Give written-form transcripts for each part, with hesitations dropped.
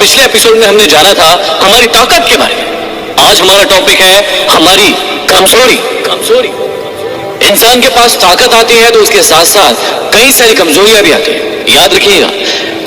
पिछले एपिसोड में हमने जाना था हमारी ताकत के बारे में। आज हमारा टॉपिक है हमारी कमजोरी। कमजोरी इंसान के पास ताकत आती है तो उसके साथ साथ कई सारी कमजोरियां भी आती है। याद रखिएगा,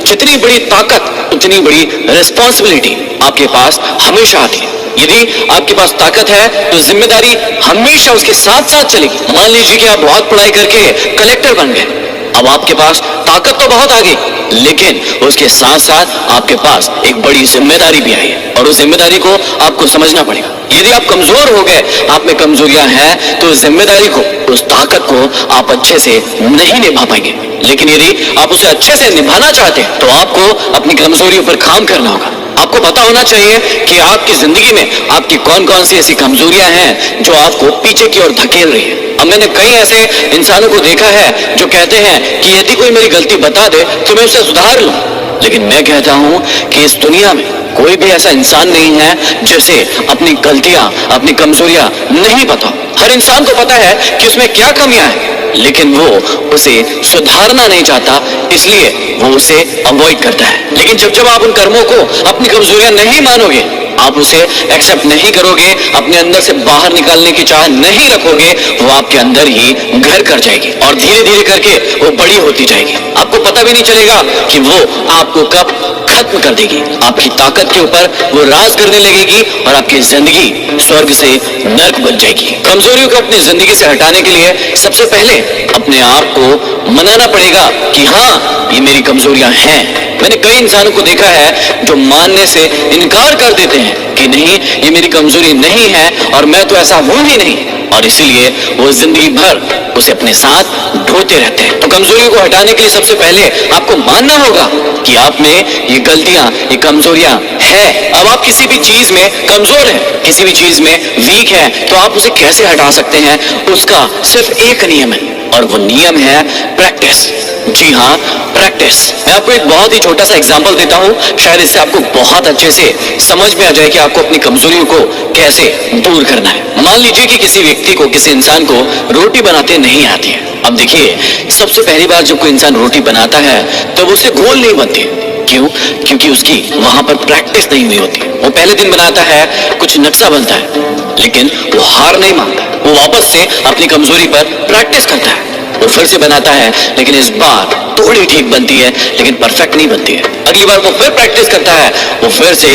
जितनी बड़ी ताकत उतनी बड़ी रिस्पॉन्सिबिलिटी आपके पास हमेशा आती है। यदि आपके पास ताकत है तो जिम्मेदारी हमेशा उसके साथ साथ चलेगी। मान लीजिए कि आप बहुत पढ़ाई करके कलेक्टर बन गए, अब आपके पास ताकत तो बहुत आ गई, लेकिन उसके साथ साथ आपके पास एक बड़ी जिम्मेदारी भी आई है और उस जिम्मेदारी को आपको समझना पड़ेगा। यदि आप कमजोर हो गए, आप में कमजोरियां हैं, तो उस जिम्मेदारी को, उस ताकत को आप अच्छे से नहीं निभा पाएंगे। लेकिन यदि आप उसे अच्छे से निभाना चाहते हैं तो आपको अपनी कमजोरियों पर काम करना होगा। आपको पता होना चाहिए कि आपकी जिंदगी में आपकी कौन कौन सी ऐसी कमजोरियां हैं जो आपको पीछे की ओर धकेल रही है। अब मैंने कई ऐसे इंसानों को देखा है जो कहते हैं कि यदि कोई मेरी गलती बता दे तो मैं उसे सुधार लूं, लेकिन मैं कहता हूं कि इस दुनिया में कोई भी ऐसा इंसान नहीं है जिसे अपनी गलतियां, अपनी कमजोरियां नहीं पता। हर इंसान को पता है कि उसमें क्या कमियां हैं, लेकिन वो उसे सुधारना नहीं चाहता, इसलिए वो उसे अवॉइड करता है। लेकिन जब जब आप उन कर्मों को, अपनी कमजोरियां नहीं मानोगे, आप उसे एक्सेप्ट नहीं करोगे, अपने अंदर से बाहर निकालने की चाह नहीं रखोगे, वो आपके अंदर ही घर कर जाएगी और धीरे धीरे करके वो बड़ी होती जाएगी। आपको पता भी नहीं चलेगा कि वो आपको कब खत्म कर देगी। आपकी ताकत के ऊपर वो राज करने लगेगी और आपकी जिंदगी स्वर्ग से नर्क बन जाएगी। कमजोरियों को अपनी जिंदगी से हटाने के लिए सबसे पहले अपने आप को मनाना पड़ेगा कि हाँ, ये मेरी कमजोरियां हैं। मैंने कई इंसानों को देखा है जो मानने से इनकार कर देते हैं कि नहीं, ये मेरी कमजोरी नहीं है और मैं तो ऐसा हूं ही नहीं, और इसीलिए वो जिंदगी भर उसे अपने साथ ढोते रहते हैं। तो कमजोरियों को हटाने के लिए सबसे पहले आपको मानना होगा कि आप में ये गलतियां, ये कमजोरियां है। अब आप किसी भी चीज में कमजोर हैं, किसी भी चीज में वीक है, तो आप उसे कैसे हटा सकते हैं? उसका सिर्फ एक नियम है और वो नियम है प्रैक्टिस। जी हाँ, प्रैक्टिस। मैं आपको एक बहुत ही छोटा सा एग्जांपल देता हूँ, शायद इससे आपको बहुत अच्छे से समझ में आ जाए कि आपको अपनी कमजोरियों को कैसे दूर करना है। मान लीजिए कि किसी व्यक्ति को, किसी इंसान को रोटी बनाते नहीं आती है। अब देखिए, सबसे पहली बार जब कोई इंसान रोटी बनाता है तो उससे गोल नहीं बनती। क्यों? क्योंकि उसकी वहां पर प्रैक्टिस नहीं हुई होती। वो पहले दिन बनाता है, कुछ नक्शा बनता है, लेकिन वो हार नहीं मानता। वो वापस से अपनी कमजोरी पर प्रैक्टिस करता है, वो फिर से बनाता है, लेकिन इस बार थोड़ी ठीक बनती है, लेकिन परफेक्ट नहीं बनती है। अगली बार वो फिर प्रैक्टिस करता है, वो फिर से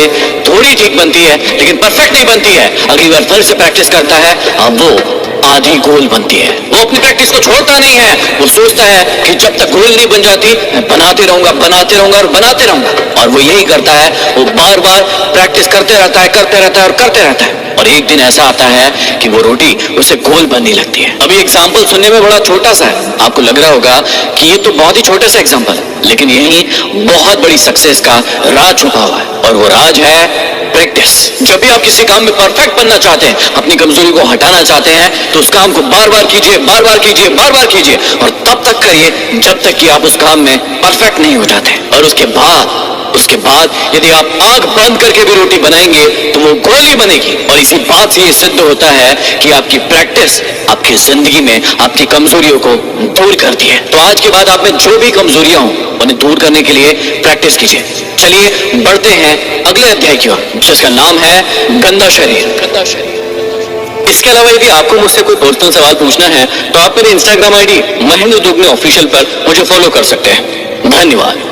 थोड़ी ठीक बनती है, लेकिन परफेक्ट नहीं बनती है। अगली बार फिर से प्रैक्टिस करता है, अब वो आधी गोल बनती है। वो अपनी प्रैक्टिस को छोड़ता नहीं है, वो सोचता है कि जब तक गोल नहीं बन जाती, मैं बनाते रहूंगा, बनाते रहूंगा और बनाते रहूंगा। और वो यही करता है, वो बार बार प्रैक्टिस करते रहता है, करते रहता है और करते रहता है। और एक दिन ऐसा आता है कि वो रोटी उसे गोल बनने लगती है। अभी एग्जाम्पल सुनने में बड़ा छोटा सा है, आपको लग रहा होगा कि ये तो बहुत ही छोटा सा एग्जाम्पल है, लेकिन यही बहुत बड़ी सक्सेस का राज छुपा हुआ है, और वो राज है प्रैक्टिस। जब भी आप किसी काम में परफेक्ट बनना चाहते हैं, अपनी कमजोरी को हटाना चाहते हैं, तो उस काम को बार बार कीजिए, बार बार कीजिए, बार बार कीजिए, और तब तक करिए जब तक कि आप उस काम में परफेक्ट नहीं हो जाते। और उसके बाद यदि आप आंख बंद करके भी रोटी बनाएंगे तो वो गोल ही बनेगी। और इसी बात से ये सिद्ध होता है कि आपकी प्रैक्टिस आपकी जिंदगी में आपकी कमजोरियों को दूर करती है। तो आज के बाद आप में जो भी कमजोरियां हो, उन्हें दूर करने के लिए प्रैक्टिस कीजिए। चलिए बढ़ते हैं अगले अध्याय की ओर, जिसका नाम है गंदा शरीर। गंदा शरीर। इसके अलावा यदि आपको मुझसे कोई पर्सनल सवाल पूछना है तो आप मेरे इंस्टाग्राम आईडी महेंद्र दुग्ने ऑफिशियल पर मुझे फॉलो कर सकते हैं। धन्यवाद।